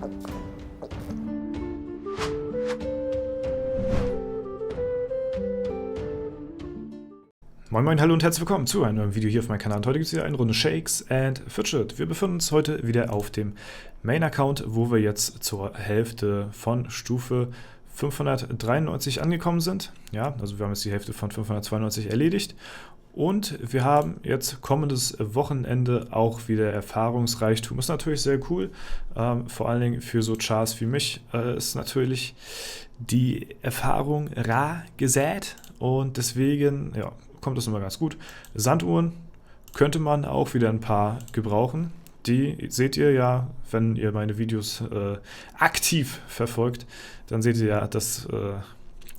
Moin Moin, hallo und herzlich willkommen zu einem neuen Video hier auf meinem Kanal. Und heute gibt es wieder eine Runde Shakes and Fidget. Wir befinden uns heute wieder auf dem Main-Account, wo wir jetzt zur Hälfte von Stufe 593 angekommen sind. Ja, also wir haben jetzt die Hälfte von 592 erledigt. Und wir haben jetzt kommendes Wochenende auch wieder Erfahrungsreichtum. Ist natürlich sehr cool. Vor allen Dingen für so Chars wie mich ist natürlich die Erfahrung rar gesät. Und deswegen, ja, kommt das immer ganz gut. Sanduhren könnte man auch wieder ein paar gebrauchen. Die seht ihr ja, wenn ihr meine Videos aktiv verfolgt, dann seht ihr ja, dass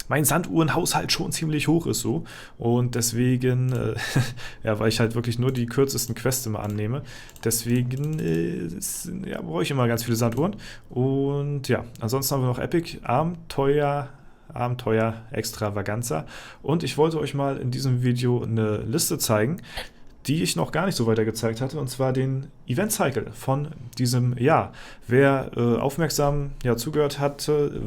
mein Sanduhrenhaushalt schon ziemlich hoch ist so. Und deswegen, ja, weil ich halt wirklich nur die kürzesten Quests immer annehme, deswegen ja, brauche ich immer ganz viele Sanduhren. Und ja, ansonsten haben wir noch Epic Abenteuer Extravaganza. Und ich wollte euch mal in diesem Video eine Liste zeigen, die ich noch gar nicht so weiter gezeigt hatte, und zwar den Event Cycle von diesem Jahr. Wer aufmerksam zugehört hatte,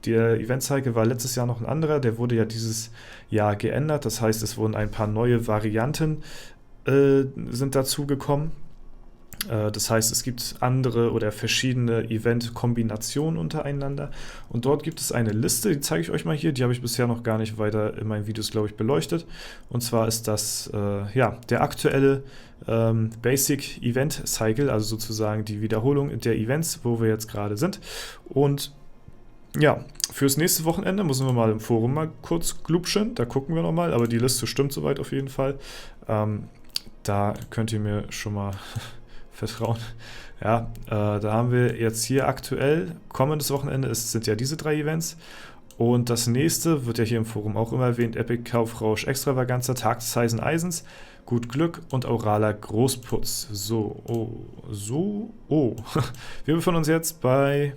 der Event Cycle war letztes Jahr noch ein anderer, der wurde ja dieses Jahr geändert. Das heißt, es wurden ein paar neue Varianten sind dazu gekommen. Das heißt, es gibt andere oder verschiedene Event-Kombinationen untereinander. Und dort gibt es eine Liste, die zeige ich euch mal hier. Die habe ich bisher noch gar nicht weiter in meinen Videos, glaube ich, beleuchtet. Und zwar ist das ja, der aktuelle Basic Event Cycle, also sozusagen die Wiederholung der Events, wo wir jetzt gerade sind. Und ja, fürs nächste Wochenende müssen wir mal im Forum mal kurz glubschen. Da gucken wir nochmal, aber die Liste stimmt soweit auf jeden Fall. Da könnt ihr mir schon mal vertrauen. Ja, da haben wir jetzt hier aktuell, kommendes Wochenende, es sind ja diese 3 Events. Und das nächste wird ja hier im Forum auch immer erwähnt: Epic Kaufrausch Extravaganza, Tag des heißen Eisens, Gut Glück und Auraler Großputz. Wir befinden uns jetzt bei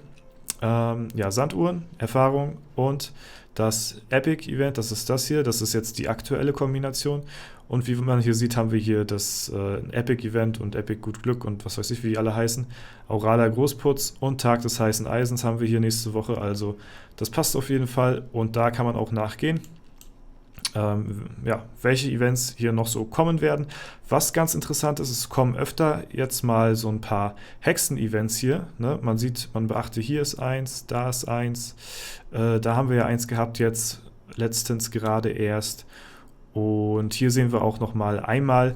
ja, Sanduhren, Erfahrung und das Epic Event, das ist das hier, das ist jetzt die aktuelle Kombination. Und wie man hier sieht, haben wir hier das Epic Event und Epic Gut Glück und was weiß ich, wie die alle heißen. Auraler Großputz und Tag des heißen Eisens haben wir hier nächste Woche, also das passt auf jeden Fall und da kann man auch nachgehen. Ja, welche Events hier noch so kommen werden. Was ganz interessant ist, es kommen öfter jetzt mal so ein paar Hexen-Events hier. Ne? Man sieht, man beachte, hier ist eins, da ist eins. Da haben wir ja eins gehabt jetzt letztens gerade erst. Und hier sehen wir auch noch mal einmal,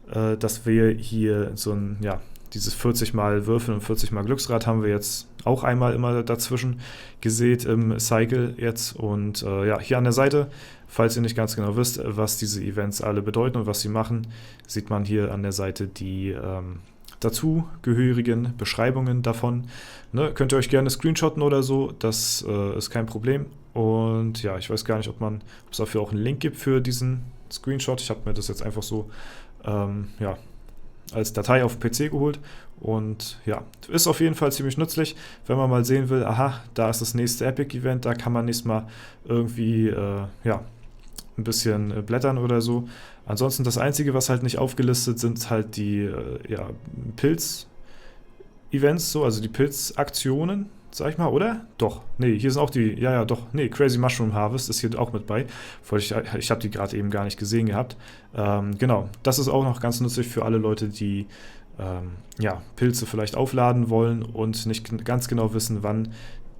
dass wir hier so ein, ja, dieses 40 mal Würfeln und 40 mal Glücksrad haben wir jetzt auch einmal immer dazwischen gesät im Cycle jetzt. Und ja, hier an der Seite, falls ihr nicht ganz genau wisst, was diese Events alle bedeuten und was sie machen, sieht man hier an der Seite die dazugehörigen Beschreibungen davon. Ne, könnt ihr euch gerne screenshotten oder so, das ist kein Problem. Und ja, ich weiß gar nicht, ob es dafür auch einen Link gibt für diesen Screenshot. Ich habe mir das jetzt einfach so ja, als Datei auf PC geholt. Und ja, ist auf jeden Fall ziemlich nützlich, wenn man mal sehen will, aha, da ist das nächste Epic-Event, da kann man nächstes Mal irgendwie ja, ein bisschen blättern oder so. Ansonsten das Einzige, was halt nicht aufgelistet sind, halt die ja, Pilz-Events, so, also die Pilzaktionen, sag ich mal, oder? Doch, nee, hier sind auch die, ja, doch, nee, Crazy Mushroom Harvest ist hier auch mit bei. Ich habe die gerade eben gar nicht gesehen gehabt. Genau, das ist auch noch ganz nützlich für alle Leute, die ja, Pilze vielleicht aufladen wollen und nicht ganz genau wissen, wann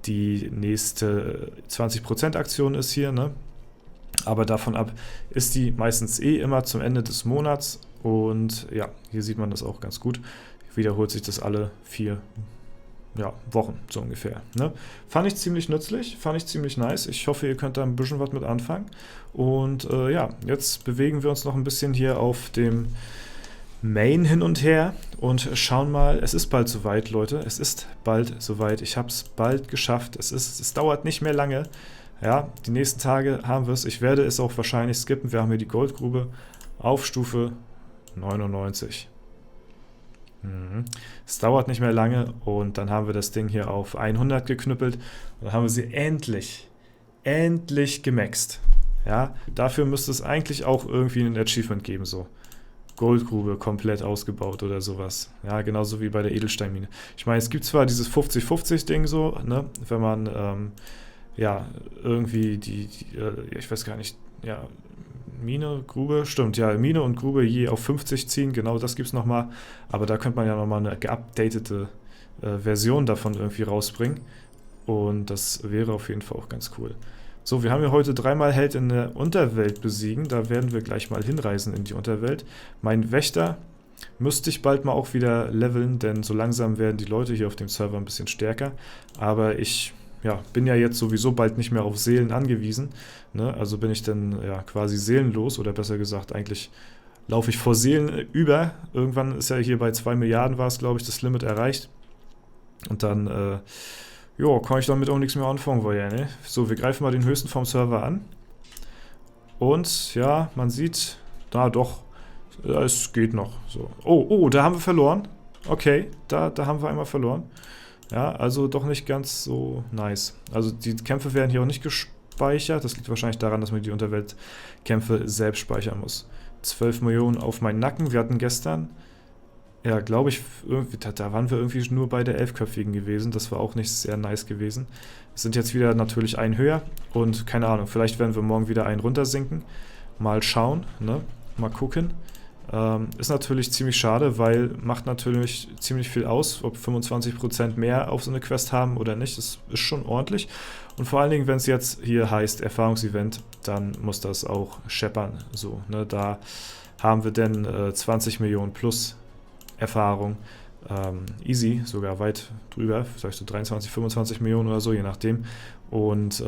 die nächste 20% Aktion ist hier, ne? Aber davon ab ist die meistens immer zum Ende des Monats und ja, hier sieht man das auch ganz gut. Wiederholt sich das alle 4 Wochen so ungefähr. Ne? Fand ich ziemlich nützlich, fand ich ziemlich nice. Ich hoffe, ihr könnt da ein bisschen was mit anfangen. Und ja, jetzt bewegen wir uns noch ein bisschen hier auf dem Main hin und her und schauen mal, es ist bald soweit, Leute. Es ist bald soweit. Ich habe es bald geschafft. Es dauert nicht mehr lange. Ja, die nächsten Tage haben wir es. Ich werde es auch wahrscheinlich skippen. Wir haben hier die Goldgrube auf Stufe 99. Es dauert nicht mehr lange und dann haben wir das Ding hier auf 100 geknüppelt und dann haben wir sie endlich gemaxt. Ja, dafür müsste es eigentlich auch irgendwie ein Achievement geben, so. Goldgrube komplett ausgebaut oder sowas. Ja, genauso wie bei der Edelsteinmine. Ich meine, es gibt zwar dieses 50-50-Ding so, ne, wenn man, ja, irgendwie ich weiß gar nicht, ja, Mine, Grube, stimmt, ja, Mine und Grube je auf 50 ziehen, genau das gibt es nochmal. Aber da könnte man ja nochmal eine geupdatete Version davon irgendwie rausbringen. Und das wäre auf jeden Fall auch ganz cool. So, wir haben ja heute 3-mal Held in der Unterwelt besiegen. Da werden wir gleich mal hinreisen in die Unterwelt. Mein Wächter müsste ich bald mal auch wieder leveln, denn so langsam werden die Leute hier auf dem Server ein bisschen stärker. Aber ich bin ja jetzt sowieso bald nicht mehr auf Seelen angewiesen. Ne? Also bin ich dann ja quasi seelenlos, oder besser gesagt, eigentlich laufe ich vor Seelen über. Irgendwann ist ja hier bei 2 Milliarden war es, glaube ich, das Limit erreicht. Und dann, kann ich damit auch nichts mehr anfangen, weil ja, ne? So, wir greifen mal den höchsten vom Server an. Und ja, man sieht, da doch, es geht noch. So. Oh, da haben wir verloren. Okay, da haben wir einmal verloren. Ja, also doch nicht ganz so nice. Also die Kämpfe werden hier auch nicht gespeichert. Das liegt wahrscheinlich daran, dass man die Unterweltkämpfe selbst speichern muss. 12 Millionen auf meinen Nacken. Wir hatten gestern, ja, glaube ich, irgendwie, da waren wir irgendwie nur bei der 11-köpfigen gewesen. Das war auch nicht sehr nice gewesen. Es sind jetzt wieder natürlich einen höher. Und keine Ahnung, vielleicht werden wir morgen wieder einen runtersinken. Mal schauen, ne? Mal gucken. Ist natürlich ziemlich schade, weil macht natürlich ziemlich viel aus, ob 25% mehr auf so eine Quest haben oder nicht. Das ist schon ordentlich. Und vor allen Dingen, wenn es jetzt hier heißt Erfahrungsevent, dann muss das auch scheppern. So, ne? Da haben wir denn 20 Millionen plus Erfahrung. Easy, sogar weit drüber. Vielleicht so 23, 25 Millionen oder so, je nachdem. Und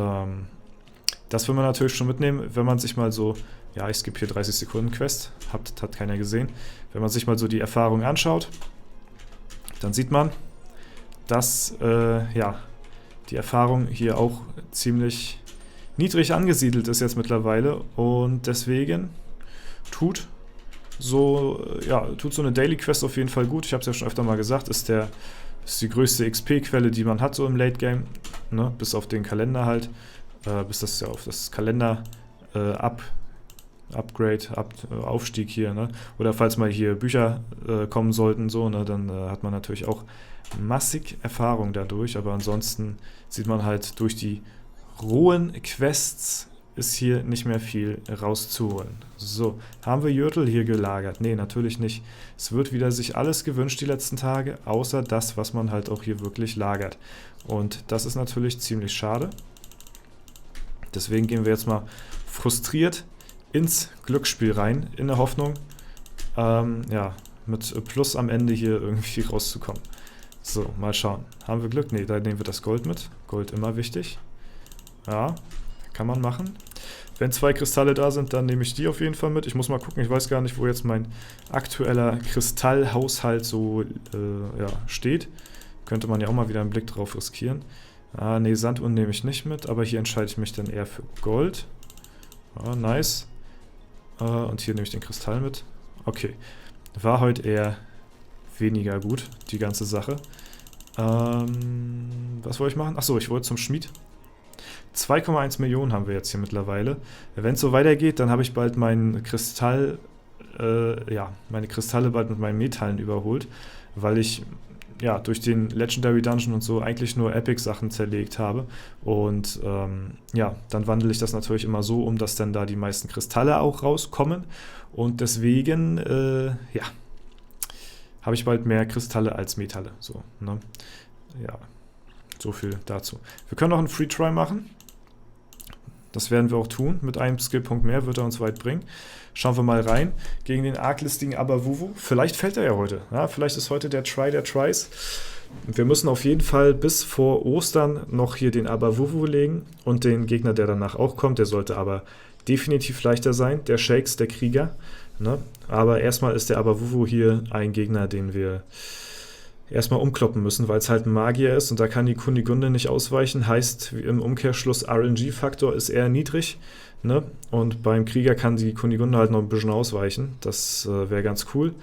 das will man natürlich schon mitnehmen, wenn man sich mal so, ja, ich skippe hier 30 Sekunden Quest, hat keiner gesehen. Wenn man sich mal so die Erfahrung anschaut, dann sieht man, dass, die Erfahrung hier auch ziemlich niedrig angesiedelt ist jetzt mittlerweile und deswegen tut so eine Daily Quest auf jeden Fall gut. Ich habe es ja schon öfter mal gesagt, ist die größte XP-Quelle, die man hat so im Late Game, ne? Bis auf den Kalender halt, bis das ja auf das Kalender Aufstieg hier, ne? Oder falls mal hier Bücher kommen sollten, so, ne? Dann hat man natürlich auch massig Erfahrung dadurch, aber ansonsten sieht man halt durch die rohen Quests ist hier nicht mehr viel rauszuholen. So, haben wir Jürtel hier gelagert? Nee, natürlich nicht. Es wird wieder sich alles gewünscht die letzten Tage, außer das, was man halt auch hier wirklich lagert. Und das ist natürlich ziemlich schade. Deswegen gehen wir jetzt mal frustriert ins Glücksspiel rein, in der Hoffnung, mit Plus am Ende hier irgendwie rauszukommen. So, mal schauen. Haben wir Glück? Ne, da nehmen wir das Gold mit. Gold immer wichtig. Ja, kann man machen. Wenn 2 Kristalle da sind, dann nehme ich die auf jeden Fall mit. Ich muss mal gucken, ich weiß gar nicht, wo jetzt mein aktueller Kristallhaushalt so steht. Könnte man ja auch mal wieder einen Blick drauf riskieren. Ne, Sanduhr nehme ich nicht mit, aber hier entscheide ich mich dann eher für Gold. Nice. Und hier nehme ich den Kristall mit. Okay. War heute eher weniger gut, die ganze Sache. Was wollte ich machen? Achso, ich wollte zum Schmied. 2,1 Millionen haben wir jetzt hier mittlerweile. Wenn es so weitergeht, dann habe ich bald meinen Kristall, meine Kristalle bald mit meinen Metallen überholt, weil ich durch den Legendary Dungeon und so eigentlich nur Epic-Sachen zerlegt habe. Und dann wandle ich das natürlich immer so um, dass dann da die meisten Kristalle auch rauskommen. Und deswegen, habe ich bald mehr Kristalle als Metalle. So, ne? Ja, so viel dazu. Wir können noch einen Free Try machen. Das werden wir auch tun. Mit einem Skillpunkt mehr wird er uns weit bringen. Schauen wir mal rein. Gegen den arglistigen Abavuvu. Vielleicht fällt er ja heute. Ja, vielleicht ist heute der Try der Tries. Wir müssen auf jeden Fall bis vor Ostern noch hier den Abavuvu legen. Und den Gegner, der danach auch kommt. Der sollte aber definitiv leichter sein. Der Shakes, der Krieger. Ne? Aber erstmal ist der Abavuvu hier ein Gegner, den wir erstmal umkloppen müssen, weil es halt ein Magier ist und da kann die Kunigunde nicht ausweichen. Heißt im Umkehrschluss, RNG-Faktor ist eher niedrig. Ne? Und beim Krieger kann die Kunigunde halt noch ein bisschen ausweichen. Das wäre ganz cool.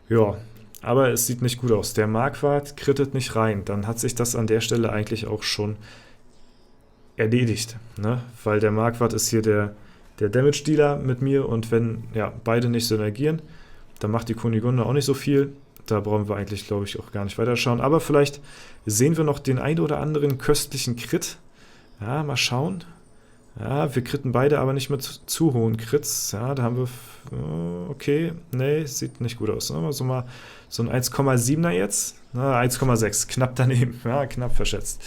Ja, aber es sieht nicht gut aus. Der Marquardt krittet nicht rein. Dann hat sich das an der Stelle eigentlich auch schon erledigt. Ne? Weil der Marquardt ist hier der Damage-Dealer mit mir und wenn beide nicht synergieren, Da macht die Kunigunde auch nicht so viel. Da brauchen wir eigentlich, glaube ich, auch gar nicht weiterschauen. Aber vielleicht sehen wir noch den ein oder anderen köstlichen Crit. Ja, mal schauen. Ja, wir critten beide, aber nicht mit zu hohen Crits. Ja, da haben wir... Okay, nee, sieht nicht gut aus. Ne? Mal so ein 1,7er jetzt. 1,6, knapp daneben. Ja, knapp verschätzt.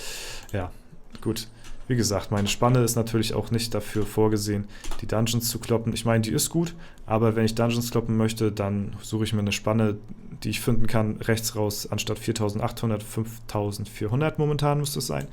Ja, gut. Wie gesagt, meine Spanne ist natürlich auch nicht dafür vorgesehen, die Dungeons zu kloppen. Ich meine, die ist gut, aber wenn ich Dungeons kloppen möchte, dann suche ich mir eine Spanne, die ich finden kann, rechts raus, anstatt 4.800, 5.400 momentan müsste es sein.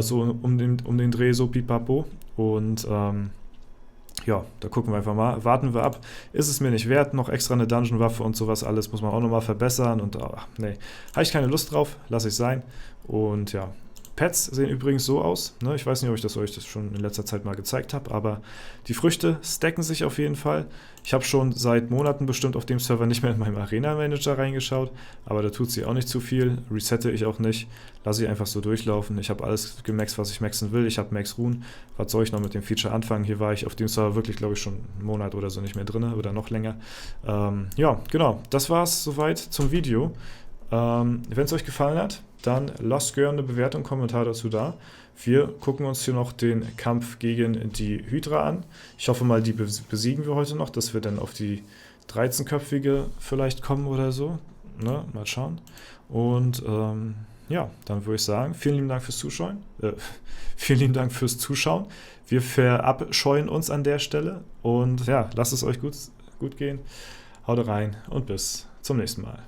So um den Dreh, so pipapo. Und ja, da gucken wir einfach mal. Warten wir ab. Ist es mir nicht wert, noch extra eine Dungeon-Waffe und sowas alles, muss man auch nochmal verbessern. Und nee, habe ich keine Lust drauf, lasse ich sein. Und ja, Pets sehen übrigens so aus. Ne? Ich weiß nicht, ob ich euch das schon in letzter Zeit mal gezeigt habe, aber die Früchte stacken sich auf jeden Fall. Ich habe schon seit Monaten bestimmt auf dem Server nicht mehr in meinem Arena-Manager reingeschaut, aber da tut sie auch nicht zu viel. Resette ich auch nicht. Lasse ich einfach so durchlaufen. Ich habe alles gemaxt, was ich maxen will. Ich habe Max Ruhen. Was soll ich noch mit dem Feature anfangen? Hier war ich auf dem Server wirklich, glaube ich, schon einen Monat oder so nicht mehr drin oder noch länger. Ja, genau. Das war es soweit zum Video. Wenn es euch gefallen hat, dann lasst gerne eine Bewertung, Kommentar dazu da. Wir gucken uns hier noch den Kampf gegen die Hydra an. Ich hoffe mal, die besiegen wir heute noch, dass wir dann auf die 13-köpfige vielleicht kommen oder so. Ne? Mal schauen. Und ja, dann würde ich sagen, vielen lieben Dank fürs Zuschauen. Vielen lieben Dank fürs Zuschauen. Wir verabscheuen uns an der Stelle. Und ja, lasst es euch gut gehen. Haut rein und bis zum nächsten Mal.